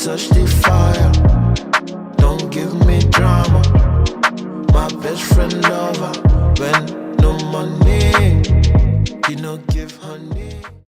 touch the fire. Don't give me drama. My best friend lover. When no money, he no give honey.